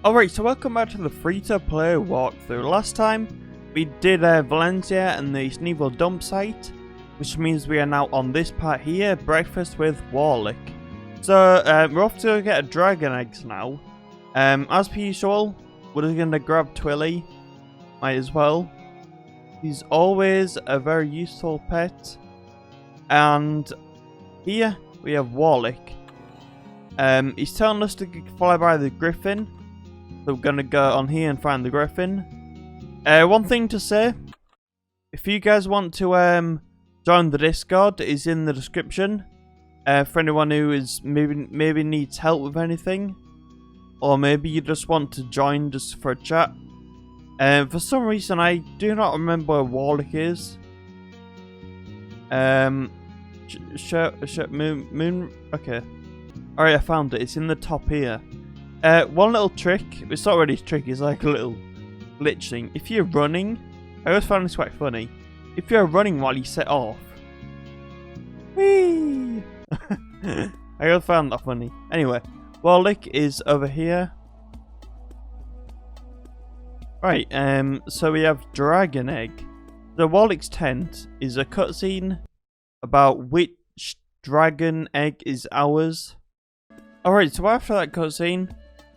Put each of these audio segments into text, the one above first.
Alright, so welcome back to the free-to-play walkthrough. Last time we did Valencia and the Sneevil dump site, which means we are now on this part here, breakfast with Warlic. So we're off to get a dragon eggs now. As per usual, we're just gonna grab Twilly, might as well. He's always a very useful pet. And here we have Warlic. He's telling us to fly by the griffin. So we're gonna go on here and find the griffin. One thing to say, if you guys want to join the Discord, it's in the description. For anyone who is maybe needs help with anything, or maybe you just want to join just for a chat. For some reason, I do not remember where Warlic is. Moon. Okay. Alright, I found it. It's in the top here. One little trick, it's not really a trick, it's like a little glitch thing. If you're running, I always found this quite funny. If you're running while you set off, whee! I always found that funny. Anyway, Warlic is over here. Right, so we have Dragon Egg. The Warlic's tent is a cutscene about which dragon egg is ours. Alright, so after that cutscene,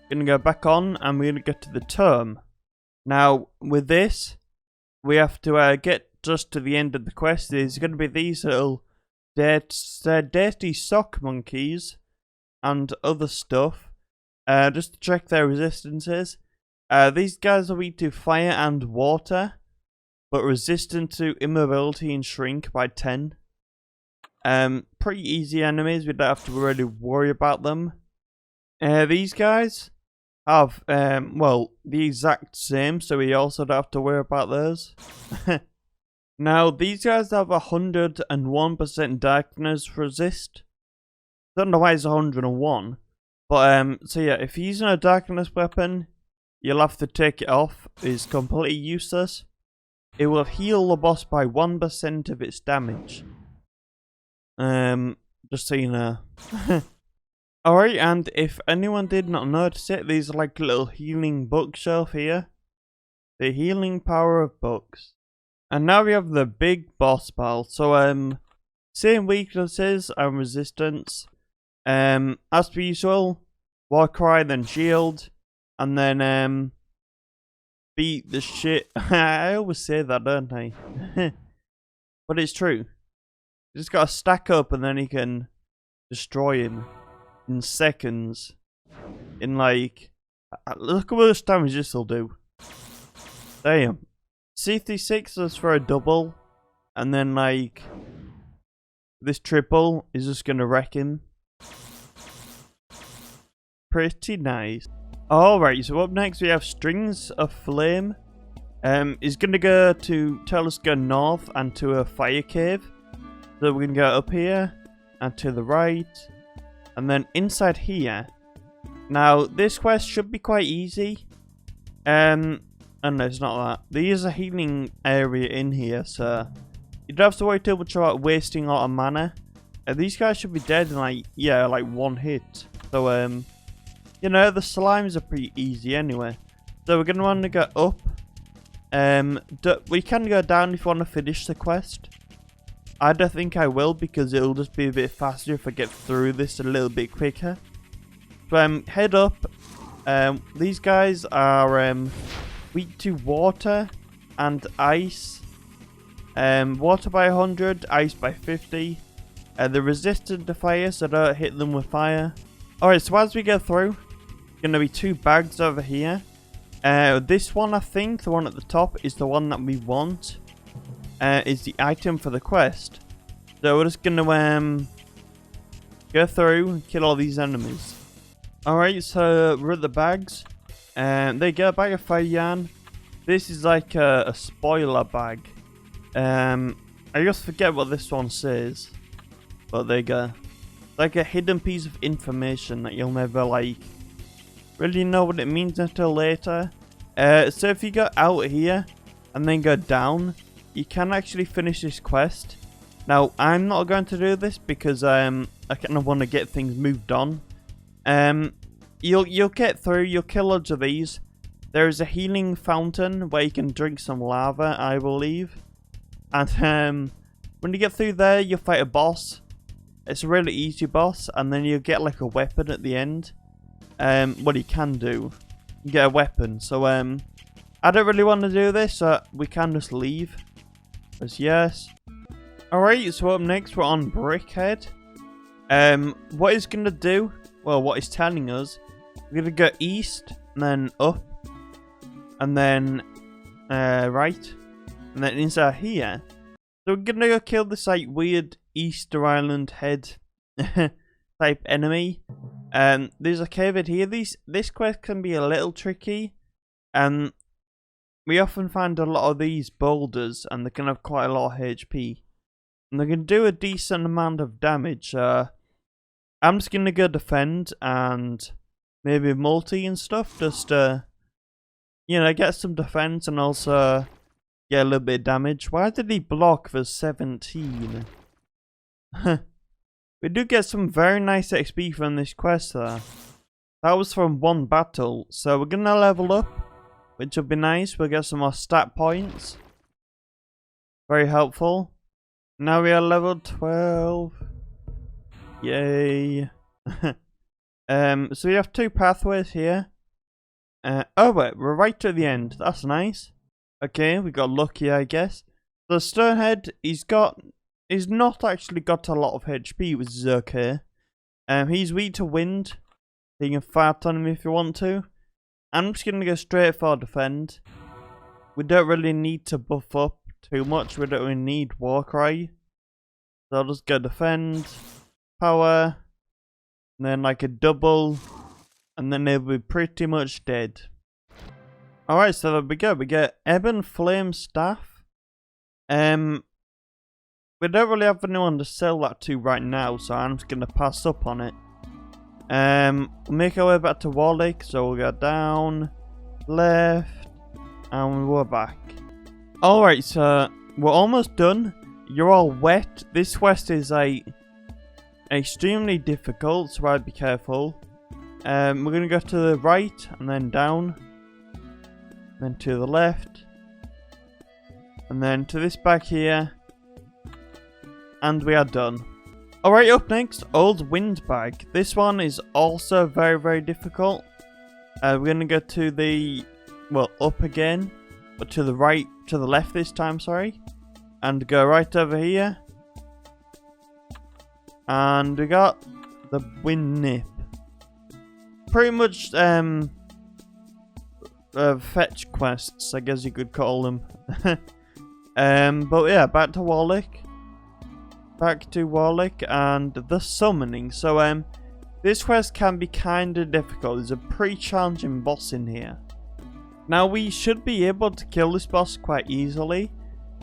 we're going to go back on and we're going to get to the term. Now, with this, we have to get just to the end of the quest. There's going to be these little dirty sock monkeys and other stuff. Just to check their resistances. These guys are weak to fire and water, but resistant to immobility and shrink by 10. Pretty easy enemies, we don't have to really worry about them. These guys have, well, the exact same, so we also don't have to worry about those. Now, these guys have 101% darkness resist. Don't know why it's 101, but, so yeah, if you're using a darkness weapon, you'll have to take it off. It's completely useless. It will heal the boss by 1% of its damage. Just so you know. Alright, and if anyone did not notice it, these are like a little healing bookshelf here. The healing power of books. And now we have the big boss battle. So, same weaknesses and resistance. As per usual, Warcry, then shield, and then, beat the shit. I always say that, don't I? But it's true. You just gotta stack up and then you can destroy him in seconds. In like, look at how much damage this will do. Damn. C36 is for a double, and then like, this triple is just gonna wreck him. Pretty nice. Alright, so up next we have Strings of Flame. He's gonna tell us to go north and to a fire cave. So we're gonna go up here and to the right, and then inside here. Now this quest should be quite easy. Oh no, it's not that. There is a healing area in here, so you don't have to worry too much about wasting a lot of mana. These guys should be dead in like, yeah, like one hit. So you know, the slimes are pretty easy anyway. So we're gonna want to go up. We can go down if you want to finish the quest. I don't think I will, because it'll just be a bit faster if I get through this a little bit quicker. So head up. These guys are weak to water and ice. Water by 100, ice by 50. They're resistant to fire, so don't hit them with fire. Alright, so as we go through, gonna be 2 bags over here. This one, I think, the one at the top, is the one that we want. Is the item for the quest. So we're just gonna go through and kill all these enemies. Alright, so we're at the bags. There you go, bag of fire yarn. This is like a spoiler bag. I just forget what this one says. But there you go. Like a hidden piece of information that you'll never like really know what it means until later. So if you go out here and then go down, you can actually finish this quest. Now, I'm not going to do this because I kind of want to get things moved on. you'll get through. You'll kill loads of these. There is a healing fountain where you can drink some lava, I believe. And when you get through there, you'll fight a boss. It's a really easy boss, and then you'll get like a weapon at the end. What you can do, you get a weapon. So I don't really want to do this, so we can just leave. As yes. Alright, so up next we're on Brickhead. What it's gonna do, well, what it's telling us, we're gonna go east, and then up, and then right, and then inside here. So we're gonna go kill this like weird Easter Island head type enemy. There's a cave in here. This quest can be a little tricky. We often find a lot of these boulders, and they can have quite a lot of HP. And they can do a decent amount of damage. I'm just gonna go defend and maybe multi and stuff, just you know, get some defense and also get a little bit of damage. Why did he block for 17? We do get some very nice XP from this quest though. That was from one battle, so we're gonna level up, which will be nice. We'll get some more stat points. Very helpful. Now we are level 12. Yay. So we have 2 pathways here. Oh wait, we're right at the end. That's nice. Okay, we got lucky, I guess. The Stonehead, he's not actually got a lot of HP, which is okay. He's weak to wind. So you can fart on him if you want to. I'm just gonna go straight for defend. We don't really need to buff up too much. We don't really need Warcry. So I'll just go defend, power, and then like a double, and then they'll be pretty much dead. Alright, so there we go. We get Ebon Flame Staff. We don't really have anyone to sell that to right now, so I'm just gonna pass up on it. We'll make our way back to Warlic, so we'll go down, left, and we're back. Alright, so we're almost done. You're all wet. This quest is extremely difficult, so I'd be careful. We're gonna go to the right, and then down, then to the left, and then to this back here, and we are done. Alright, up next, Old Windbag. This one is also very, very difficult. We're gonna go to the, well, up again, but to the right, to the left this time, sorry. And go right over here. And we got the Wind Nip. Pretty much, fetch quests, I guess you could call them. But yeah, back to Warlic. And the summoning. So this quest can be kinda difficult. There's a pretty challenging boss in here. Now we should be able to kill this boss quite easily,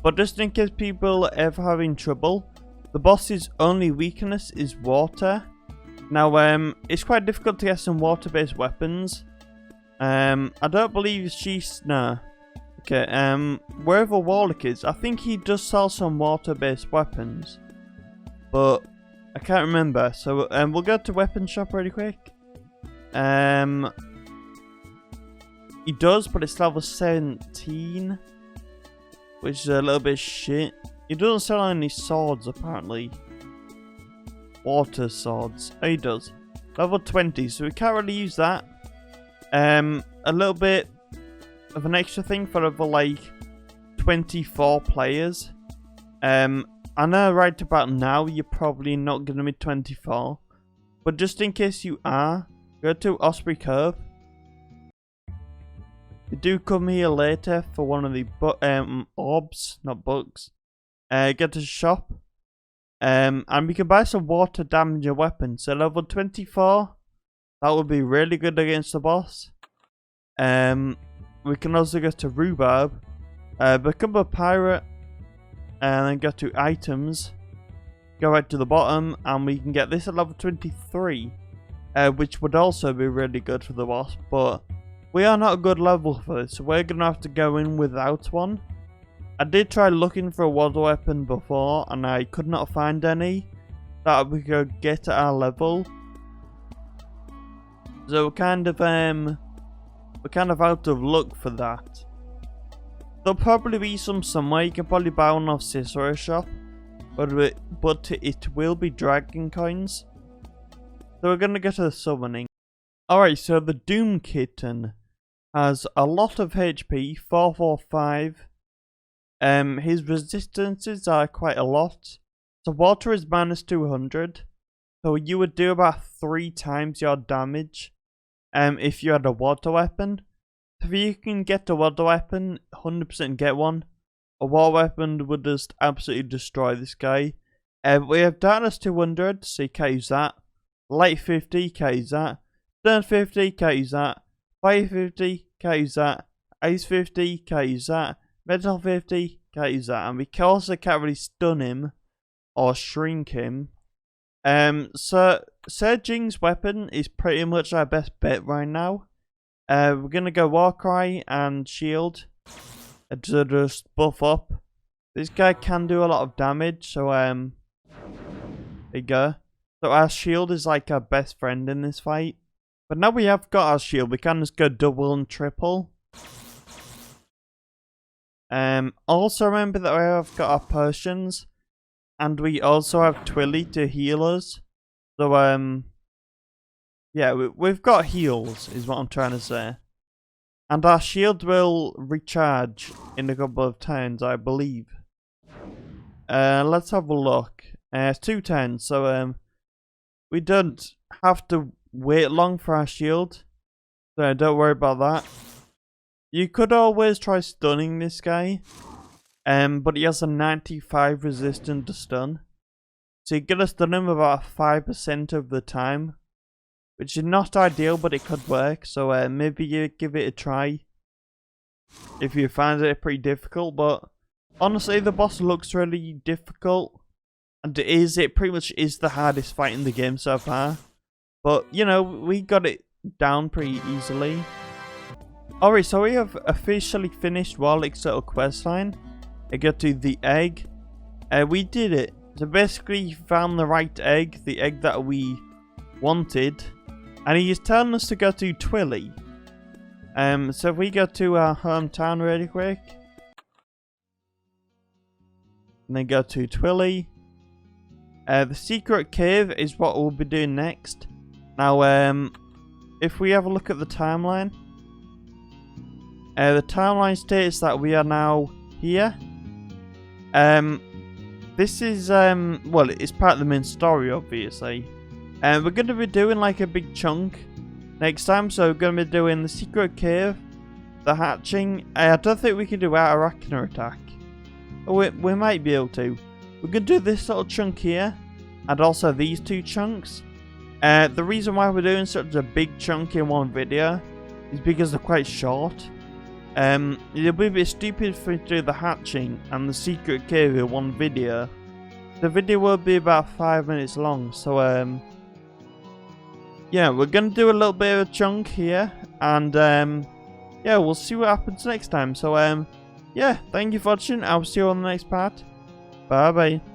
but just in case people are ever having trouble, the boss's only weakness is water. Now it's quite difficult to get some water-based weapons. I don't believe she's no. Okay, wherever Warlic is, I think he does sell some water-based weapons. But I can't remember, so we'll go to weapon shop really quick. He does, but it's level 17, which is a little bit shit. He doesn't sell any swords apparently. Water swords. Oh, he does. Level 20, so we can't really use that. A little bit of an extra thing for over like 24 players. I know right about now you're probably not going to be 24, but just in case you are, go to Osprey Cove. You do come here later for one of the orbs, not bugs. Get to the shop, and we can buy some water damage weapons. So level 24, that would be really good against the boss. We can also go to Rhubarb, become a pirate, and then go to items, go right to the bottom, and we can get this at level 23, which would also be really good for the boss, but we are not a good level for this, so we're going to have to go in without one. I did try looking for a water weapon before, and I could not find any that we could get at our level. So we're kind of out of luck for that. There'll probably be some somewhere. You can probably buy one off Cicero shop, but it will be dragon coins. So we're gonna go to the summoning. Alright, so the Doom Kitten has a lot of HP, 445. His resistances are quite a lot. So water is minus 200. So you would do about 3 times your damage if you had a water weapon. If you can get a water weapon, 100% get one. A water weapon would just absolutely destroy this guy. We have darkness 200, so you can't use that. Light 50, can't use that. Stun 50, can't use that. Fire 50, can't use that. Ice 50, can't use that. Metal 50, can't use that. And we also can't really stun him or shrink him. So Surging's weapon is pretty much our best bet right now. We're gonna go Warcry and Shield to just buff up. This guy can do a lot of damage, so there you go. So our Shield is like our best friend in this fight. But now we have got our Shield, we can just go double and triple. Also remember that we have got our potions, and we also have Twilly to heal us. So yeah, we've got heals, is what I'm trying to say. And our shield will recharge in a couple of turns, I believe. Let's have a look. It's 2 turns, so we don't have to wait long for our shield. So don't worry about that. You could always try stunning this guy. But he has a 95 resistance to stun. So you're gonna stun him about 5% of the time. Which is not ideal, but it could work. So maybe you give it a try. If you find it pretty difficult. But honestly, the boss looks really difficult. And it pretty much is the hardest fight in the game so far. But, you know, we got it down pretty easily. Alright, so we have officially finished Warlic's little questline. I got to the egg. We did it. So basically, found the right egg. The egg that we wanted. And he is telling us to go to Twilly. So if we go to our hometown really quick. And then go to Twilly. The secret cave is what we'll be doing next. Now, if we have a look at the timeline. The timeline states that we are now here. This is, well, it's part of the main story, obviously. We're going to be doing like a big chunk next time. So we're going to be doing the secret cave, the hatching. I don't think we can do our Arachna attack. Oh, we might be able to. We're going to do this little chunk here. And also these 2 chunks. The reason why we're doing such a big chunk in one video is because they're quite short. It'll be a bit stupid for me to do the hatching and the secret cave in one video. The video will be about 5 minutes long. So, yeah, we're going to do a little bit of a chunk here. And, yeah, we'll see what happens next time. So, yeah, thank you for watching. I'll see you on the next part. Bye bye.